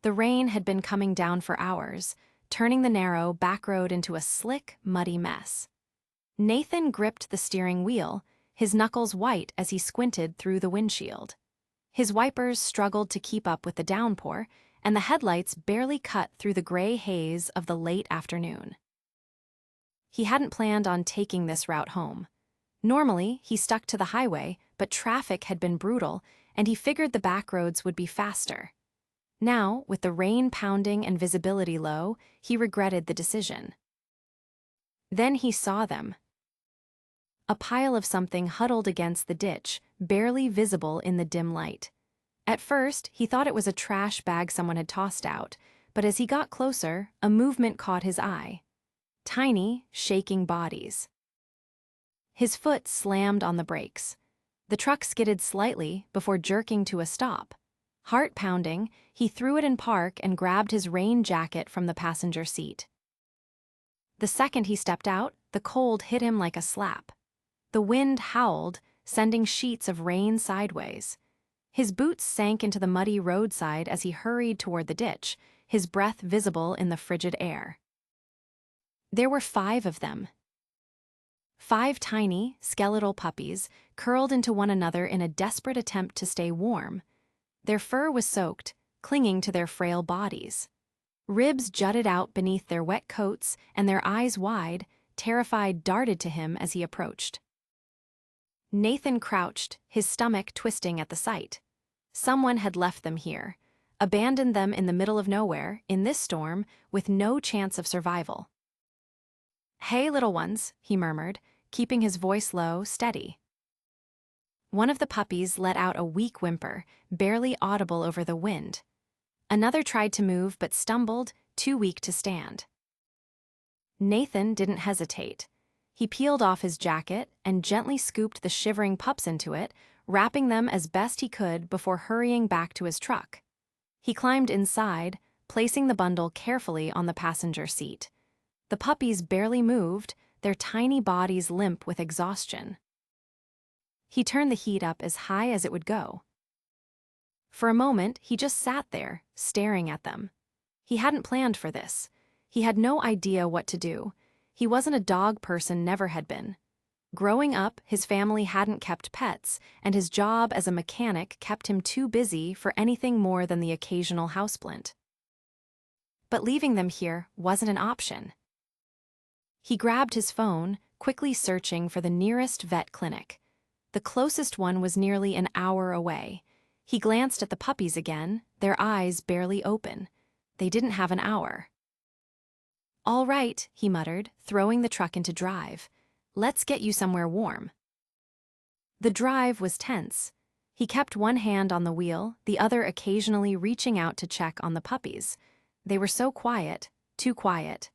The rain had been coming down for hours, turning the narrow back road into a slick, muddy mess. Nathan gripped the steering wheel, his knuckles white as he squinted through the windshield. His wipers struggled to keep up with the downpour, and the headlights barely cut through the gray haze of the late afternoon. He hadn't planned on taking this route home. Normally, he stuck to the highway, but traffic had been brutal, and he figured the back roads would be faster. Now, with the rain pounding and visibility low, he regretted the decision. Then he saw them. A pile of something huddled against the ditch, barely visible in the dim light. At first, he thought it was a trash bag someone had tossed out, but as he got closer, a movement caught his eye. Tiny, shaking bodies. His foot slammed on the brakes. The truck skidded slightly before jerking to a stop. Heart pounding, he threw it in park and grabbed his rain jacket from the passenger seat. The second he stepped out, the cold hit him like a slap. The wind howled, sending sheets of rain sideways. His boots sank into the muddy roadside as he hurried toward the ditch, his breath visible in the frigid air. There were 5 of them. 5 tiny, skeletal puppies, curled into one another in a desperate attempt to stay warm. Their fur was soaked, clinging to their frail bodies. Ribs jutted out beneath their wet coats, and their eyes wide, terrified, darted to him as he approached. Nathan crouched, his stomach twisting at the sight. Someone had left them here, abandoned them in the middle of nowhere, in this storm, with no chance of survival. "Hey, little ones," he murmured, keeping his voice low, steady. One of the puppies let out a weak whimper, barely audible over the wind. Another tried to move but stumbled, too weak to stand. Nathan didn't hesitate. He peeled off his jacket and gently scooped the shivering pups into it, wrapping them as best he could before hurrying back to his truck. He climbed inside, placing the bundle carefully on the passenger seat. The puppies barely moved, their tiny bodies limp with exhaustion. He turned the heat up as high as it would go. For a moment, he just sat there, staring at them. He hadn't planned for this. He had no idea what to do. He wasn't a dog person, never had been. Growing up, his family hadn't kept pets, and his job as a mechanic kept him too busy for anything more than the occasional houseplant. But leaving them here wasn't an option. He grabbed his phone, quickly searching for the nearest vet clinic. The closest one was nearly an hour away. He glanced at the puppies again, their eyes barely open. They didn't have an hour. "All right," he muttered, throwing the truck into drive. "Let's get you somewhere warm." The drive was tense. He kept one hand on the wheel, the other occasionally reaching out to check on the puppies. They were so quiet, too quiet.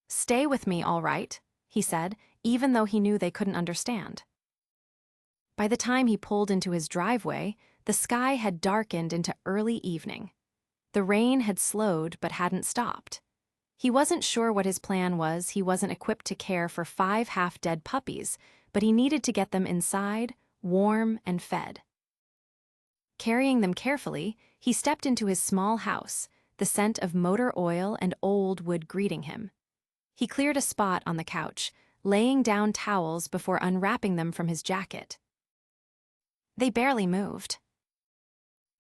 "Stay with me, all right," he said, even though he knew they couldn't understand. By the time he pulled into his driveway, the sky had darkened into early evening. The rain had slowed but hadn't stopped. He wasn't sure what his plan was. He wasn't equipped to care for 5 half-dead puppies, but he needed to get them inside, warm and fed. Carrying them carefully, he stepped into his small house, the scent of motor oil and old wood greeting him. He cleared a spot on the couch, laying down towels before unwrapping them from his jacket. They barely moved.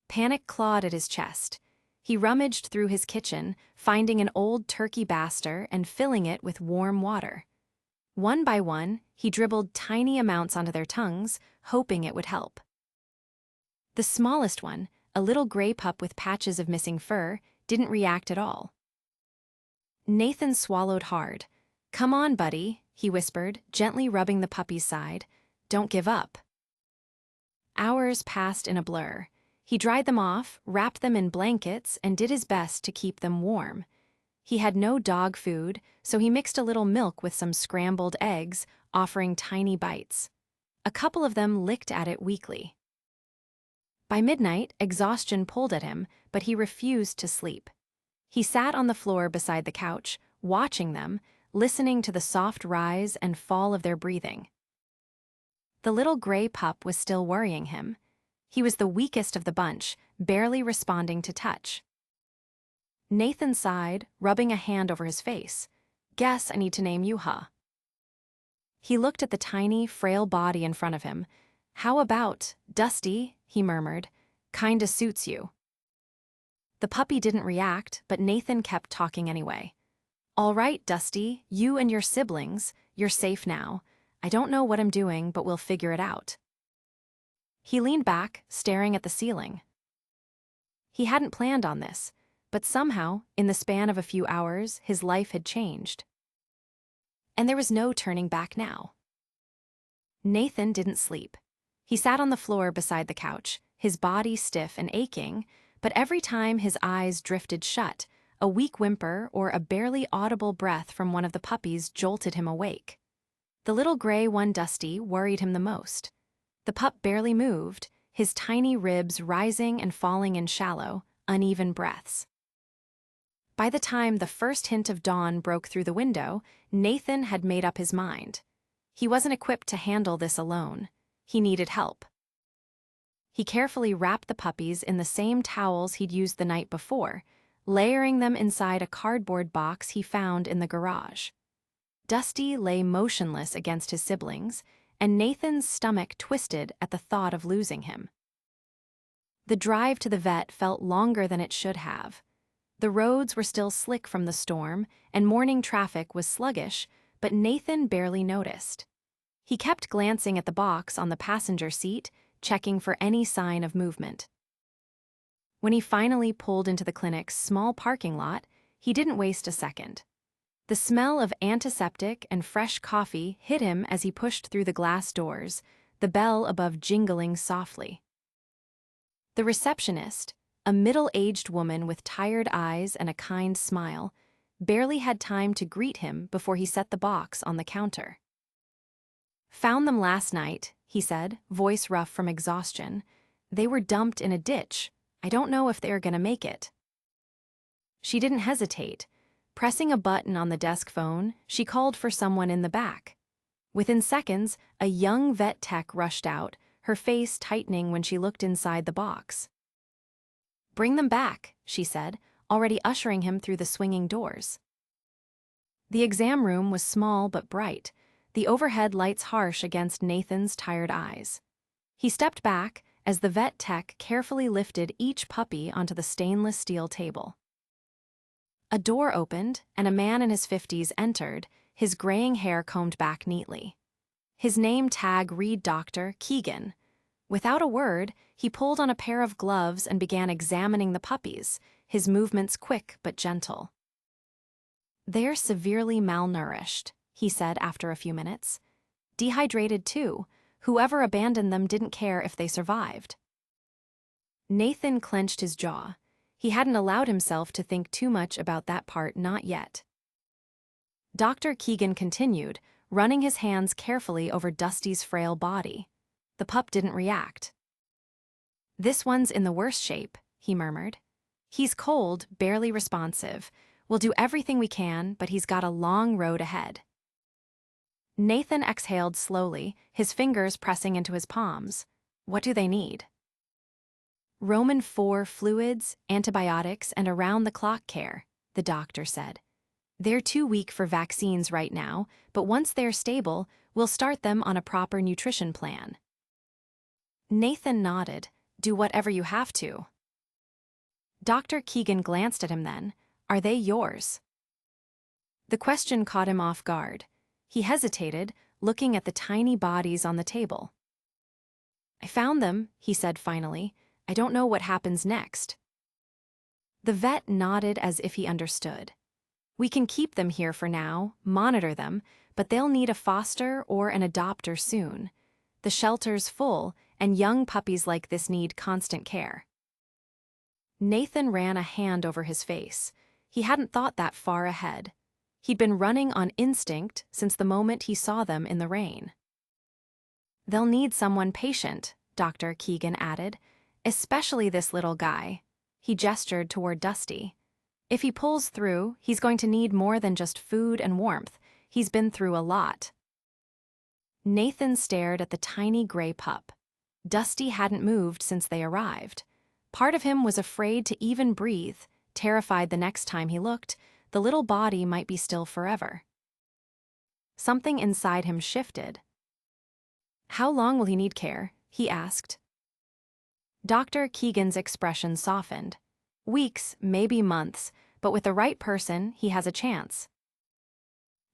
Panic clawed at his chest. He rummaged through his kitchen, finding an old turkey baster and filling it with warm water. One by one, he dribbled tiny amounts onto their tongues, hoping it would help. The smallest one, a little gray pup with patches of missing fur, didn't react at all. Nathan swallowed hard. "Come on, buddy," he whispered, gently rubbing the puppy's side. "Don't give up." Hours passed in a blur. He dried them off, wrapped them in blankets, and did his best to keep them warm. He had no dog food, so he mixed a little milk with some scrambled eggs, offering tiny bites. A couple of them licked at it weakly. By midnight, exhaustion pulled at him, but he refused to sleep. He sat on the floor beside the couch, watching them, listening to the soft rise and fall of their breathing. The little gray pup was still worrying him. He was the weakest of the bunch, barely responding to touch. Nathan sighed, rubbing a hand over his face. Guess I need to name you, huh? He looked at the tiny, frail body in front of him. How about, Dusty, he murmured. Kinda suits you. The puppy didn't react, but Nathan kept talking anyway. All right, Dusty, you and your siblings, you're safe now. I don't know what I'm doing, but we'll figure it out. He leaned back, staring at the ceiling. He hadn't planned on this, but somehow, in the span of a few hours, his life had changed. And there was no turning back now. Nathan didn't sleep. He sat on the floor beside the couch, his body stiff and aching, but every time his eyes drifted shut, a weak whimper or a barely audible breath from one of the puppies jolted him awake. The little gray one, Dusty, worried him the most. The pup barely moved, his tiny ribs rising and falling in shallow, uneven breaths. By the time the first hint of dawn broke through the window, Nathan had made up his mind. He wasn't equipped to handle this alone. He needed help. He carefully wrapped the puppies in the same towels he'd used the night before, layering them inside a cardboard box he found in the garage. Dusty lay motionless against his siblings, and Nathan's stomach twisted at the thought of losing him. The drive to the vet felt longer than it should have. The roads were still slick from the storm, and morning traffic was sluggish, but Nathan barely noticed. He kept glancing at the box on the passenger seat, checking for any sign of movement. When he finally pulled into the clinic's small parking lot, he didn't waste a second. The smell of antiseptic and fresh coffee hit him as he pushed through the glass doors, the bell above jingling softly. The receptionist, a middle-aged woman with tired eyes and a kind smile, barely had time to greet him before he set the box on the counter. Found them last night, he said, voice rough from exhaustion. They were dumped in a ditch. I don't know if they're gonna make it. She didn't hesitate. Pressing a button on the desk phone, she called for someone in the back. Within seconds, a young vet tech rushed out, her face tightening when she looked inside the box. Bring them back, she said, already ushering him through the swinging doors. The exam room was small but bright, the overhead lights harsh against Nathan's tired eyes. He stepped back as the vet tech carefully lifted each puppy onto the stainless steel table. A door opened, and a man in his 50s entered, his graying hair combed back neatly. His name tag read Dr. Keegan. Without a word, he pulled on a pair of gloves and began examining the puppies, his movements quick but gentle. They're severely malnourished, he said after a few minutes. Dehydrated too. Whoever abandoned them didn't care if they survived. Nathan clenched his jaw. He hadn't allowed himself to think too much about that part, not yet. Dr. Keegan continued, running his hands carefully over Dusty's frail body. The pup didn't react. This one's in the worst shape, he murmured. He's cold, barely responsive. We'll do everything we can, but he's got a long road ahead. Nathan exhaled slowly, his fingers pressing into his palms. What do they need? Roman IV fluids, antibiotics, and around-the-clock care, the doctor said. They're too weak for vaccines right now, but once they're stable, we'll start them on a proper nutrition plan. Nathan nodded. Do whatever you have to. Dr. Keegan glanced at him then. Are they yours? The question caught him off guard. He hesitated, looking at the tiny bodies on the table. I found them, he said finally. I don't know what happens next. The vet nodded as if he understood. We can keep them here for now, monitor them, but they'll need a foster or an adopter soon. The shelter's full, and young puppies like this need constant care. Nathan ran a hand over his face. He hadn't thought that far ahead. He'd been running on instinct since the moment he saw them in the rain. They'll need someone patient, Dr. Keegan added, especially this little guy. He gestured toward Dusty. If he pulls through, he's going to need more than just food and warmth. He's been through a lot. Nathan stared at the tiny gray pup. Dusty hadn't moved since they arrived. Part of him was afraid to even breathe, terrified the next time he looked, the little body might be still forever. Something inside him shifted. "How long will he need care?" he asked. Dr. Keegan's expression softened. "Weeks, maybe months, but with the right person, he has a chance."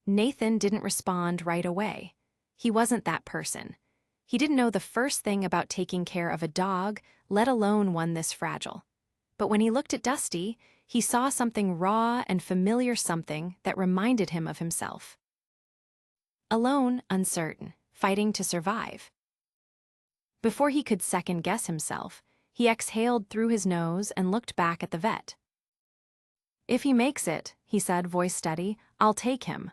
Nathan didn't respond right away. He wasn't that person. He didn't know the first thing about taking care of a dog, let alone one this fragile. But when he looked at Dusty, he saw something raw and familiar, something that reminded him of himself. Alone, uncertain, fighting to survive. Before he could second-guess himself, he exhaled through his nose and looked back at the vet. "If he makes it," he said, voice steady, "I'll take him."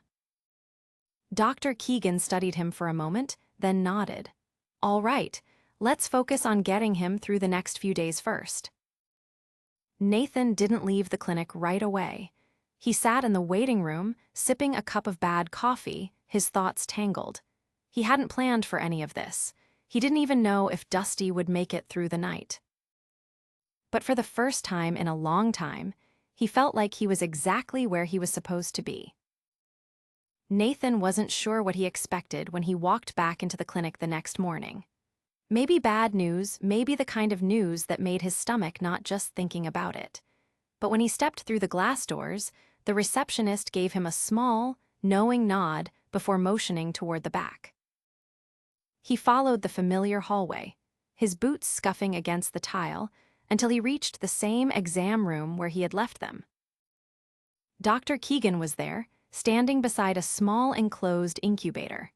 Dr. Keegan studied him for a moment, then nodded. "All right, let's focus on getting him through the next few days first." Nathan didn't leave the clinic right away. He sat in the waiting room, sipping a cup of bad coffee, his thoughts tangled. He hadn't planned for any of this. He didn't even know if Dusty would make it through the night. But for the first time in a long time, he felt like he was exactly where he was supposed to be. Nathan wasn't sure what he expected when he walked back into the clinic the next morning. Maybe bad news, maybe the kind of news that made his stomach not just thinking about it. But when he stepped through the glass doors, the receptionist gave him a small, knowing nod before motioning toward the back. He followed the familiar hallway, his boots scuffing against the tile, until he reached the same exam room where he had left them. Dr. Keegan was there, standing beside a small enclosed incubator.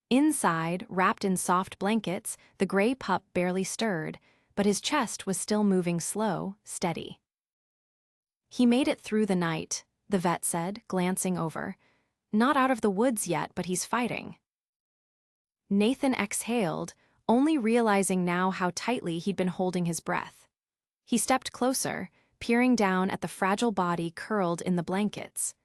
Inside, wrapped in soft blankets, the gray pup barely stirred, but his chest was still moving slow, steady. "He made it through the night," the vet said, glancing over. "Not out of the woods yet, but he's fighting." Nathan exhaled, only realizing now how tightly he'd been holding his breath. He stepped closer, peering down at the fragile body curled in the blankets.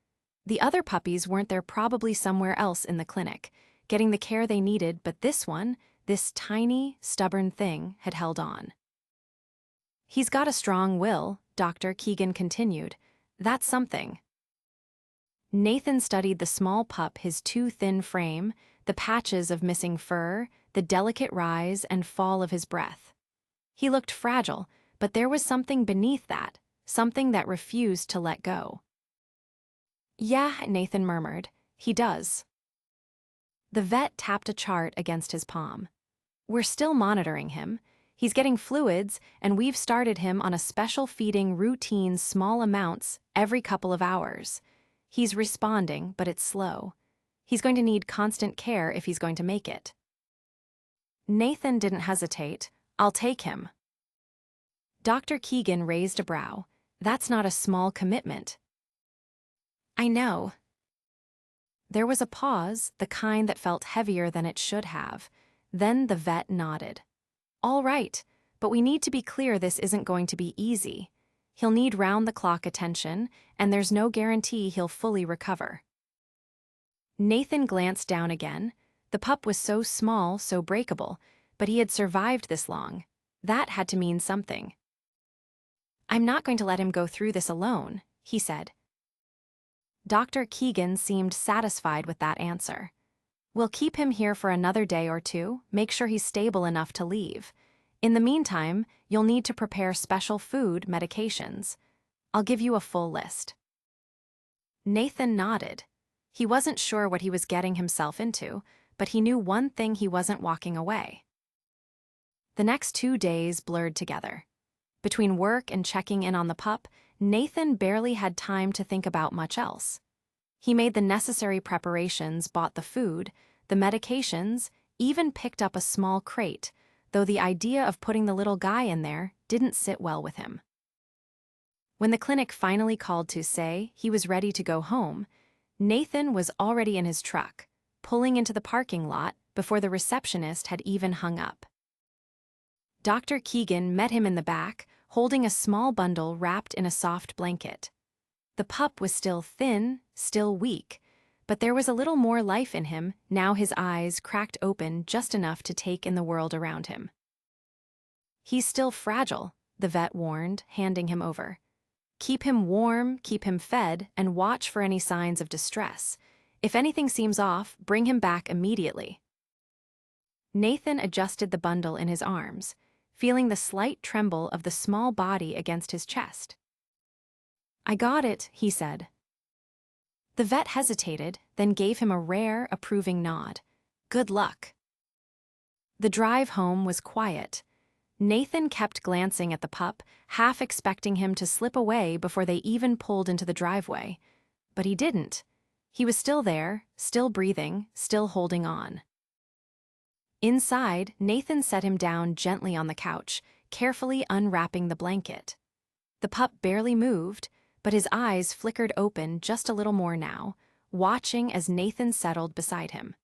The other puppies weren't there, probably somewhere else in the clinic, getting the care they needed, but this one, this tiny, stubborn thing, had held on. "He's got a strong will," Dr. Keegan continued. "That's something." Nathan studied the small pup, his too thin frame, the patches of missing fur, the delicate rise and fall of his breath. He looked fragile, but there was something beneath that, something that refused to let go. "Yeah," Nathan murmured, "he does." The vet tapped a chart against his palm. "We're still monitoring him. He's getting fluids, and we've started him on a special feeding routine, small amounts, every couple of hours. He's responding, but it's slow. He's going to need constant care if he's going to make it." Nathan didn't hesitate. "I'll take him." Dr. Keegan raised a brow. "That's not a small commitment." "I know." There was a pause, the kind that felt heavier than it should have. Then the vet nodded. "All right, but we need to be clear, this isn't going to be easy. He'll need round-the-clock attention, and there's no guarantee he'll fully recover." Nathan glanced down again. The pup was so small, so breakable, but he had survived this long. That had to mean something. "I'm not going to let him go through this alone," he said. Dr. Keegan seemed satisfied with that answer. "We'll keep him here for another day or two, make sure he's stable enough to leave. In the meantime, you'll need to prepare special food, medications. I'll give you a full list." Nathan nodded. He wasn't sure what he was getting himself into, but he knew one thing: he wasn't walking away. The next 2 days blurred together. Between work and checking in on the pup, Nathan barely had time to think about much else. He made the necessary preparations, bought the food, the medications, even picked up a small crate, though the idea of putting the little guy in there didn't sit well with him. When the clinic finally called to say he was ready to go home, Nathan was already in his truck, pulling into the parking lot before the receptionist had even hung up. Dr. Keegan met him in the back, holding a small bundle wrapped in a soft blanket. The pup was still thin, still weak, but there was a little more life in him, now his eyes cracked open just enough to take in the world around him. "He's still fragile," the vet warned, handing him over. Keep him warm, keep him fed, and watch for any signs of distress. If anything seems off, bring him back immediately. Nathan adjusted the bundle in his arms, feeling the slight tremble of the small body against his chest. "I got it," he said. The vet hesitated, then gave him a rare, approving nod. "Good luck." The drive home was quiet. Nathan kept glancing at the pup, half expecting him to slip away before they even pulled into the driveway. But he didn't. He was still there, still breathing, still holding on. Inside, Nathan set him down gently on the couch, carefully unwrapping the blanket. The pup barely moved, but his eyes flickered open just a little more now, watching as Nathan settled beside him.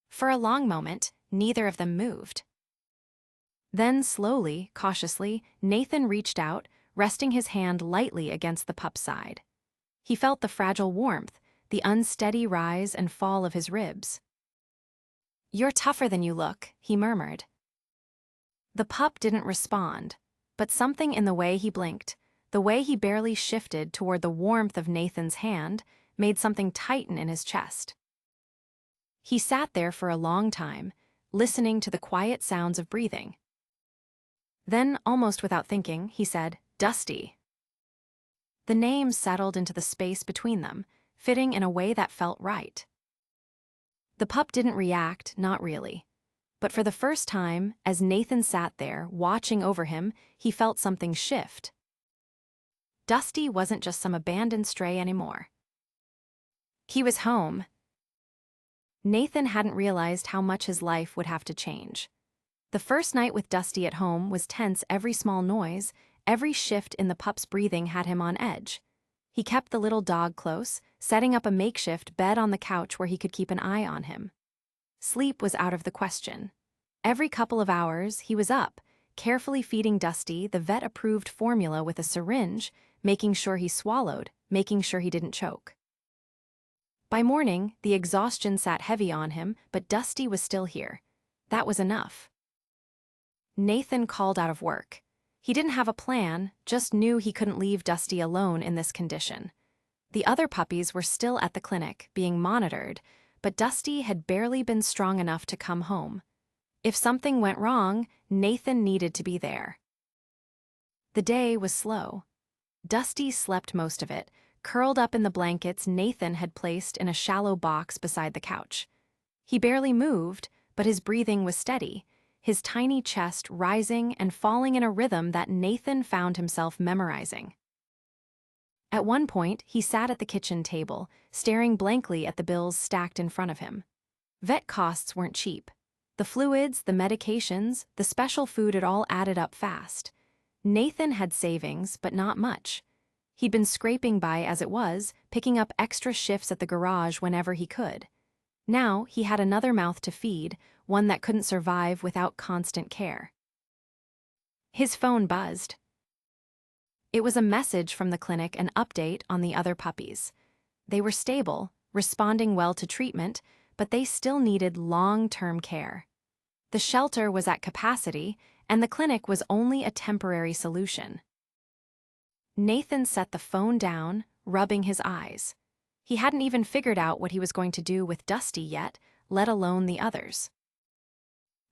For a long moment, neither of them moved. Then slowly, cautiously, Nathan reached out, resting his hand lightly against the pup's side. He felt the fragile warmth, the unsteady rise and fall of his ribs. "You're tougher than you look," he murmured. The pup didn't respond, but something in the way he blinked, the way he barely shifted toward the warmth of Nathan's hand, made something tighten in his chest. He sat there for a long time, listening to the quiet sounds of breathing. Then, almost without thinking, he said, "Dusty." The name settled into the space between them, fitting in a way that felt right. The pup didn't react, not really. But for the first time, as Nathan sat there, watching over him, he felt something shift. Dusty wasn't just some abandoned stray anymore. He was home. Nathan hadn't realized how much his life would have to change. The first night with Dusty at home was tense. Every small noise, every shift in the pup's breathing had him on edge. He kept the little dog close, setting up a makeshift bed on the couch where he could keep an eye on him. Sleep was out of the question. Every couple of hours, he was up, carefully feeding Dusty the vet-approved formula with a syringe, making sure he swallowed, making sure he didn't choke. By morning, the exhaustion sat heavy on him, but Dusty was still here. That was enough. Nathan called out of work. He didn't have a plan, just knew he couldn't leave Dusty alone in this condition. The other puppies were still at the clinic, being monitored, but Dusty had barely been strong enough to come home. If something went wrong, Nathan needed to be there. The day was slow. Dusty slept most of it, curled up in the blankets Nathan had placed in a shallow box beside the couch. He barely moved, but his breathing was steady, his tiny chest rising and falling in a rhythm that Nathan found himself memorizing. At one point, he sat at the kitchen table, staring blankly at the bills stacked in front of him. Vet costs weren't cheap. The fluids, the medications, the special food, it all added up fast. Nathan had savings, but not much. He'd been scraping by as it was, picking up extra shifts at the garage whenever he could. Now he had another mouth to feed, one that couldn't survive without constant care. His phone buzzed. It was a message from the clinic, an update on the other puppies. They were stable, responding well to treatment, but they still needed long-term care. The shelter was at capacity, and the clinic was only a temporary solution. Nathan set the phone down, rubbing his eyes. He hadn't even figured out what he was going to do with Dusty yet, let alone the others.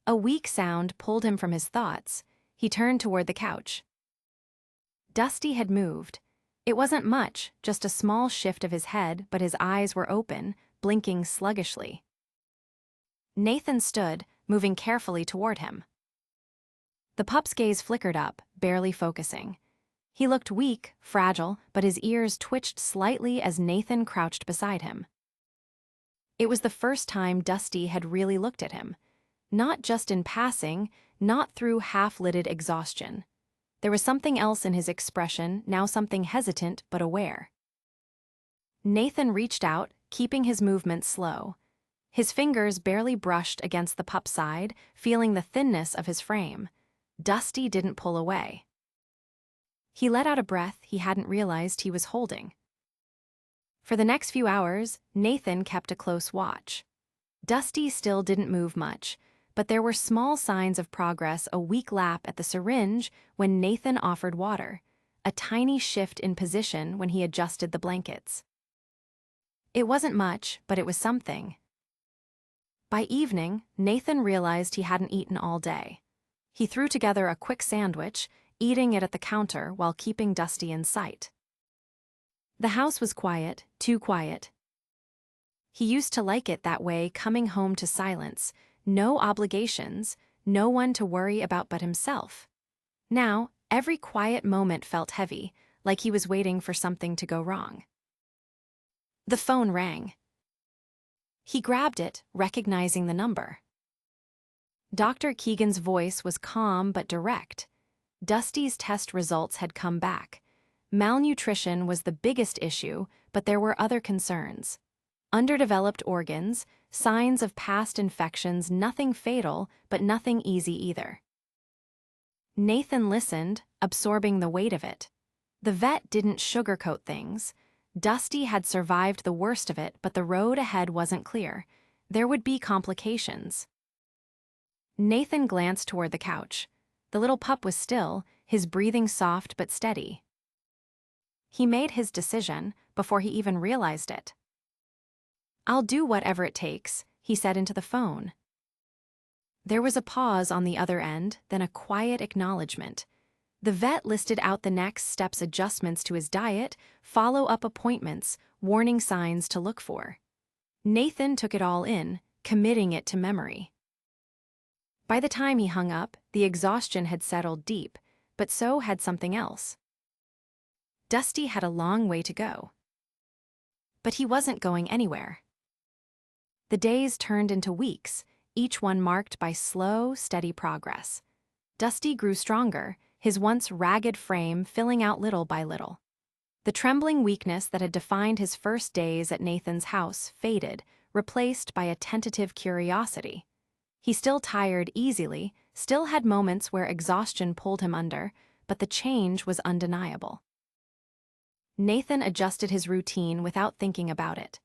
A weak sound pulled him from his thoughts. He turned toward the couch. Dusty had moved. It wasn't much, just a small shift of his head, but his eyes were open, blinking sluggishly. Nathan stood, moving carefully toward him. The pup's gaze flickered up, barely focusing. He looked weak, fragile, but his ears twitched slightly as Nathan crouched beside him. It was the first time Dusty had really looked at him. Not just in passing, not through half-lidded exhaustion. There was something else in his expression, now something hesitant but aware. Nathan reached out, keeping his movements slow. His fingers barely brushed against the pup's side, feeling the thinness of his frame. Dusty didn't pull away. He let out a breath he hadn't realized he was holding. For the next few hours, Nathan kept a close watch. Dusty still didn't move much, but there were small signs of progress. A weak lap at the syringe when Nathan offered water, a tiny shift in position when he adjusted the blankets. It wasn't much, but it was something. By evening, Nathan realized he hadn't eaten all day. He threw together a quick sandwich, eating it at the counter while keeping Dusty in sight. The house was quiet, too quiet. He used to like it that way, coming home to silence, no obligations, no one to worry about but himself. Now, every quiet moment felt heavy, like he was waiting for something to go wrong. The phone rang. He grabbed it, recognizing the number. Dr. Keegan's voice was calm but direct. Dusty's test results had come back. Malnutrition was the biggest issue, but there were other concerns. Underdeveloped organs, signs of past infections, nothing fatal, but nothing easy either. Nathan listened, absorbing the weight of it. The vet didn't sugarcoat things. Dusty had survived the worst of it, but the road ahead wasn't clear. There would be complications. Nathan glanced toward the couch. The little pup was still, his breathing soft but steady. He made his decision before he even realized it. "I'll do whatever it takes," he said into the phone. There was a pause on the other end, then a quiet acknowledgement. The vet listed out the next steps: adjustments to his diet, follow-up appointments, warning signs to look for. Nathan took it all in, committing it to memory. By the time he hung up, the exhaustion had settled deep, but so had something else. Dusty had a long way to go. But he wasn't going anywhere. The days turned into weeks, each one marked by slow, steady progress. Dusty grew stronger, his once ragged frame filling out little by little. The trembling weakness that had defined his first days at Nathan's house faded, replaced by a tentative curiosity. He still tired easily, still had moments where exhaustion pulled him under, but the change was undeniable. Nathan adjusted his routine without thinking about it.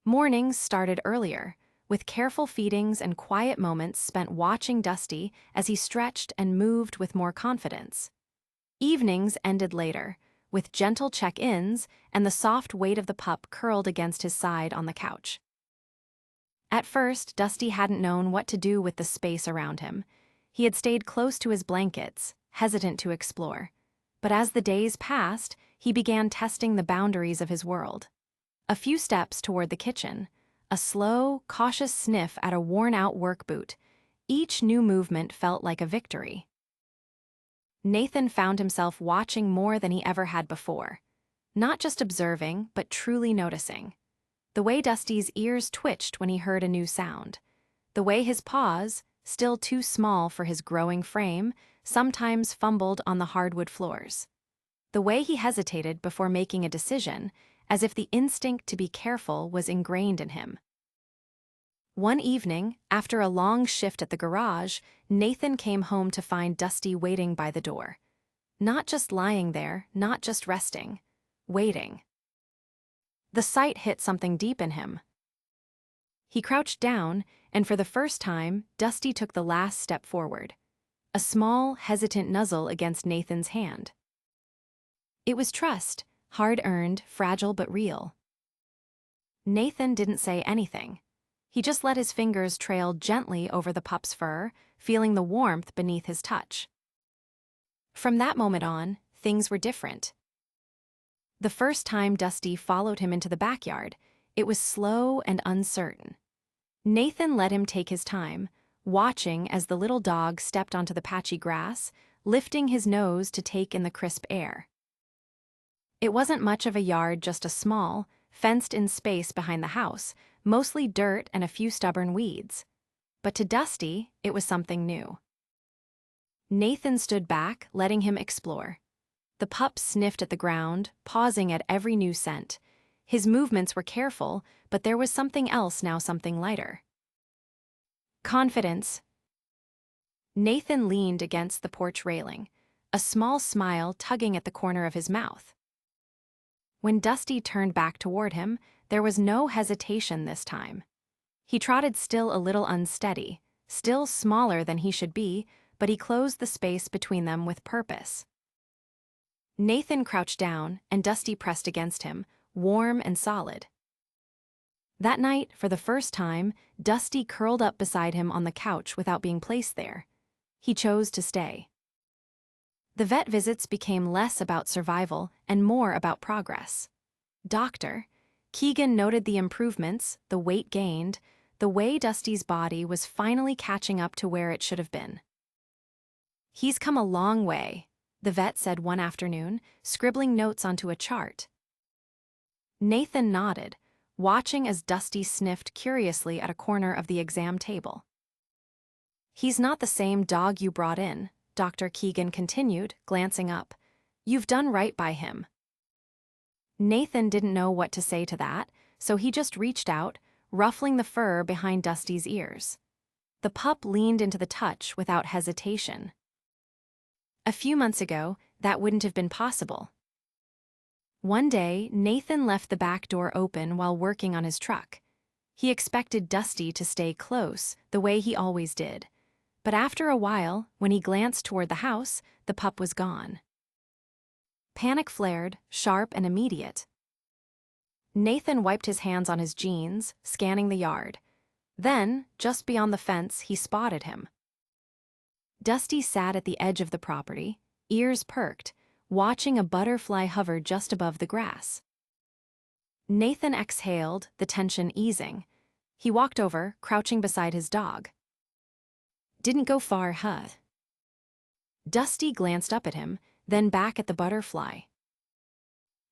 Mornings started earlier, with careful feedings and quiet moments spent watching Dusty as he stretched and moved with more confidence. Evenings ended later, with gentle check-ins and the soft weight of the pup curled against his side on the couch. At first, Dusty hadn't known what to do with the space around him. He had stayed close to his blankets, hesitant to explore. But as the days passed, he began testing the boundaries of his world. A few steps toward the kitchen, a slow, cautious sniff at a worn-out work boot. Each new movement felt like a victory. Nathan found himself watching more than he ever had before. Not just observing, but truly noticing. The way Dusty's ears twitched when he heard a new sound. The way his paws, still too small for his growing frame, sometimes fumbled on the hardwood floors. The way he hesitated before making a decision, as if the instinct to be careful was ingrained in him. One evening, after a long shift at the garage, Nathan came home to find Dusty waiting by the door. Not just lying there, not just resting, waiting. The sight hit something deep in him. He crouched down, and for the first time, Dusty took the last step forward. A small, hesitant nuzzle against Nathan's hand. It was trust, hard-earned, fragile but real. Nathan didn't say anything. He just let his fingers trail gently over the pup's fur, feeling the warmth beneath his touch. From that moment on, things were different. The first time Dusty followed him into the backyard, it was slow and uncertain. Nathan let him take his time, watching as the little dog stepped onto the patchy grass, lifting his nose to take in the crisp air. It wasn't much of a yard, just a small, fenced-in space behind the house, mostly dirt and a few stubborn weeds. But to Dusty, it was something new. Nathan stood back, letting him explore. The pup sniffed at the ground, pausing at every new scent. His movements were careful, but there was something else now, something lighter. Confidence. Nathan leaned against the porch railing, a small smile tugging at the corner of his mouth. When Dusty turned back toward him, there was no hesitation this time. He trotted, still a little unsteady, still smaller than he should be, but he closed the space between them with purpose. Nathan crouched down, and Dusty pressed against him, warm and solid. That night, for the first time, Dusty curled up beside him on the couch without being placed there. He chose to stay. The vet visits became less about survival and more about progress. Doctor Keegan noted the improvements, the weight gained, the way Dusty's body was finally catching up to where it should have been. "He's come a long way," the vet said one afternoon, scribbling notes onto a chart. Nathan nodded, watching as Dusty sniffed curiously at a corner of the exam table. "He's not the same dog you brought in," Dr. Keegan continued, glancing up. "You've done right by him." Nathan didn't know what to say to that, so he just reached out, ruffling the fur behind Dusty's ears. The pup leaned into the touch without hesitation. A few months ago, that wouldn't have been possible. One day, Nathan left the back door open while working on his truck. He expected Dusty to stay close, the way he always did. But after a while, when he glanced toward the house, the pup was gone. Panic flared, sharp and immediate. Nathan wiped his hands on his jeans, scanning the yard. Then, just beyond the fence, he spotted him. Dusty sat at the edge of the property, ears perked, watching a butterfly hover just above the grass. Nathan exhaled, the tension easing. He walked over, crouching beside his dog. "Didn't go far, huh?" Dusty glanced up at him, then back at the butterfly.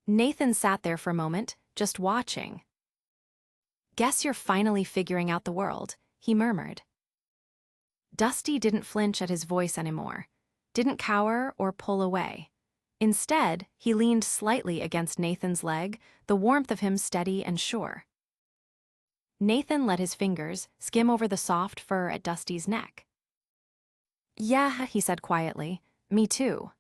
Nathan sat there for a moment, just watching. "Guess you're finally figuring out the world," he murmured. Dusty didn't flinch at his voice anymore, didn't cower or pull away. Instead, he leaned slightly against Nathan's leg, the warmth of him steady and sure. Nathan let his fingers skim over the soft fur at Dusty's neck. "Yeah," he said quietly, "me too."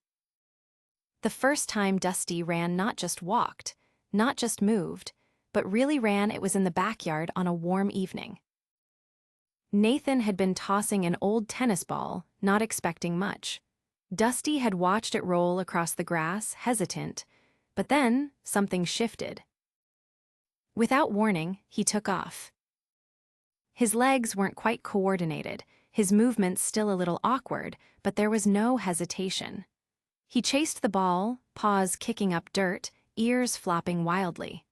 The first time Dusty ran, not just walked, not just moved, but really ran, it was in the backyard on a warm evening. Nathan had been tossing an old tennis ball, not expecting much. Dusty had watched it roll across the grass, hesitant, but then something shifted. Without warning, he took off. His legs weren't quite coordinated, his movements still a little awkward, but there was no hesitation. He chased the ball, paws kicking up dirt, ears flopping wildly.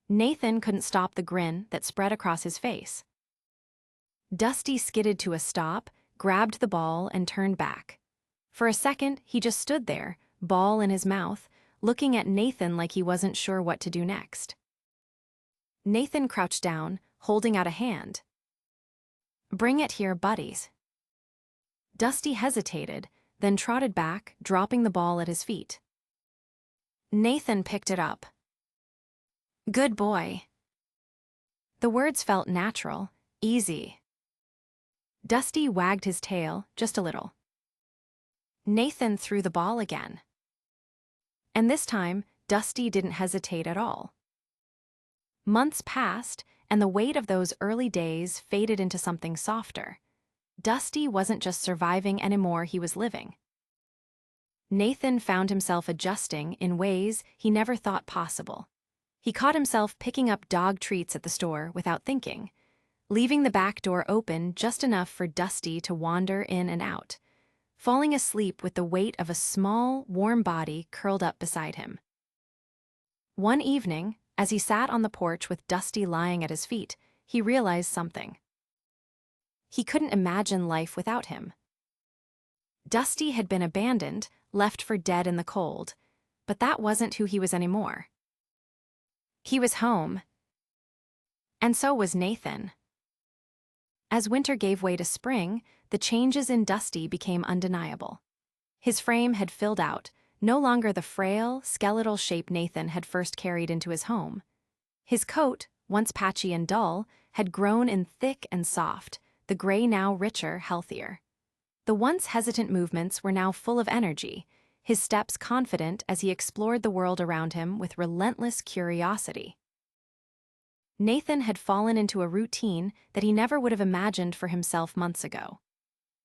Nathan couldn't stop the grin that spread across his face. Dusty skidded to a stop, grabbed the ball, and turned back. For a second, he just stood there, ball in his mouth, looking at Nathan like he wasn't sure what to do next. Nathan crouched down, holding out a hand. "Bring it here, buddies." Dusty hesitated, then trotted back, dropping the ball at his feet. Nathan picked it up. "Good boy." The words felt natural, easy. Dusty wagged his tail, just a little. Nathan threw the ball again. And this time, Dusty didn't hesitate at all. Months passed, and the weight of those early days faded into something softer. Dusty wasn't just surviving anymore, he was living. Nathan found himself adjusting in ways he never thought possible. He caught himself picking up dog treats at the store without thinking, leaving the back door open just enough for Dusty to wander in and out, falling asleep with the weight of a small, warm body curled up beside him. One evening, as he sat on the porch with Dusty lying at his feet, he realized something. He couldn't imagine life without him. Dusty had been abandoned, left for dead in the cold, but that wasn't who he was anymore. He was home. And so was Nathan. As winter gave way to spring, the changes in Dusty became undeniable. His frame had filled out, no longer the frail, skeletal shape Nathan had first carried into his home. His coat, once patchy and dull, had grown in thick and soft, the gray now richer, healthier. The once hesitant movements were now full of energy, his steps confident as he explored the world around him with relentless curiosity. Nathan had fallen into a routine that he never would have imagined for himself months ago.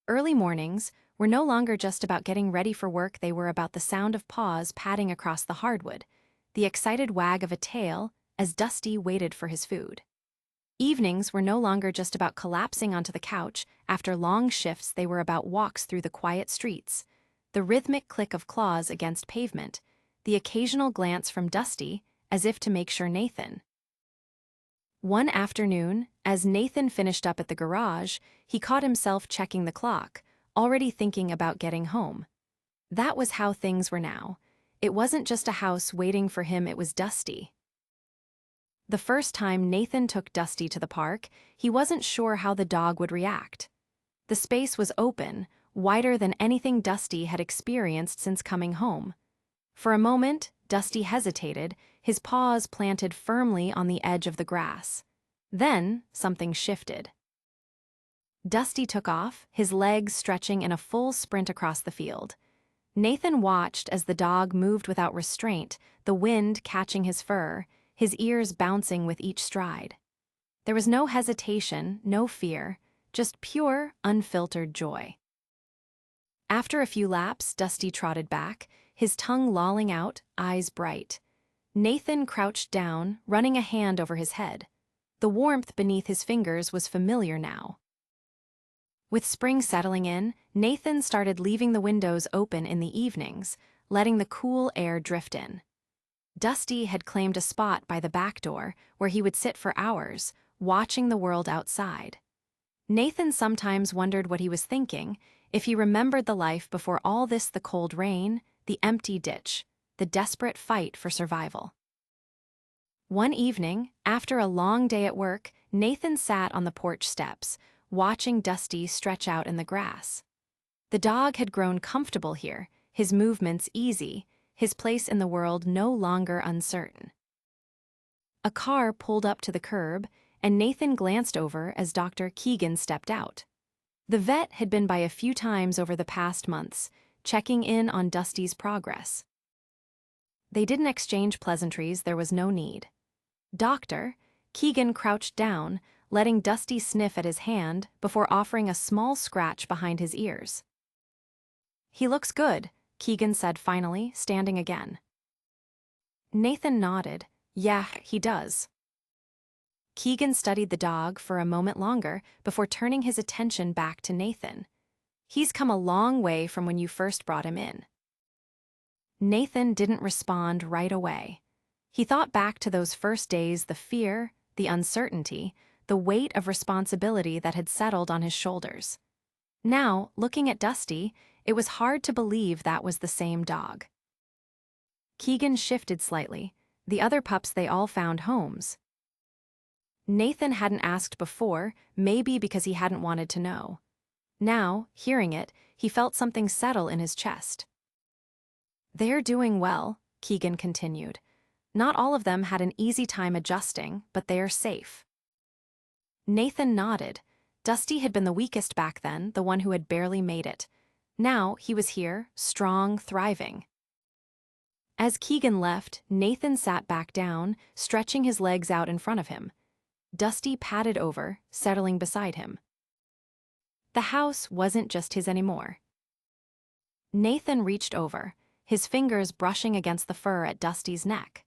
Early mornings, were no longer just about getting ready for work, they were about the sound of paws patting across the hardwood, the excited wag of a tail as Dusty waited for his food. Evenings were no longer just about collapsing onto the couch after long shifts, they were about walks through the quiet streets, the rhythmic click of claws against pavement, the occasional glance from Dusty as if to make sure Nathan. One afternoon, as Nathan finished up at the garage, he caught himself checking the clock, already thinking about getting home. That was how things were now. It wasn't just a house waiting for him, it was Dusty. The first time Nathan took Dusty to the park, he wasn't sure how the dog would react. The space was open, wider than anything Dusty had experienced since coming home. For a moment, Dusty hesitated, his paws planted firmly on the edge of the grass. Then, something shifted. Dusty took off, his legs stretching in a full sprint across the field. Nathan watched as the dog moved without restraint, the wind catching his fur, his ears bouncing with each stride. There was no hesitation, no fear, just pure, unfiltered joy. After a few laps, Dusty trotted back, his tongue lolling out, eyes bright. Nathan crouched down, running a hand over his head. The warmth beneath his fingers was familiar now. With spring settling in, Nathan started leaving the windows open in the evenings, letting the cool air drift in. Dusty had claimed a spot by the back door where he would sit for hours, watching the world outside. Nathan sometimes wondered what he was thinking, if he remembered the life before all this, the cold rain, the empty ditch, the desperate fight for survival. One evening, after a long day at work, Nathan sat on the porch steps, watching Dusty stretch out in the grass. The dog had grown comfortable here, his movements easy, his place in the world no longer uncertain. A car pulled up to the curb, and Nathan glanced over as Dr. Keegan stepped out. The vet had been by a few times over the past months, checking in on Dusty's progress. They didn't exchange pleasantries, there was no need. Doctor, Keegan crouched down, letting Dusty sniff at his hand before offering a small scratch behind his ears. "He looks good," Keegan said finally, standing again. Nathan nodded. "Yeah, he does." Keegan studied the dog for a moment longer before turning his attention back to Nathan. "He's come a long way from when you first brought him in." Nathan didn't respond right away. He thought back to those first days, the fear, the uncertainty, the weight of responsibility that had settled on his shoulders. Now, looking at Dusty, it was hard to believe that was the same dog. Keegan shifted slightly. The other pups, they all found homes. Nathan hadn't asked before, maybe because he hadn't wanted to know. Now, hearing it, he felt something settle in his chest. "They're doing well," Keegan continued. "Not all of them had an easy time adjusting, but they're safe." Nathan nodded. Dusty had been the weakest back then, the one who had barely made it. Now he was here, strong, thriving. As Keegan left, Nathan sat back down, stretching his legs out in front of him. Dusty padded over, settling beside him. The house wasn't just his anymore. Nathan reached over, his fingers brushing against the fur at Dusty's neck.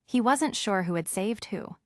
He wasn't sure who had saved who.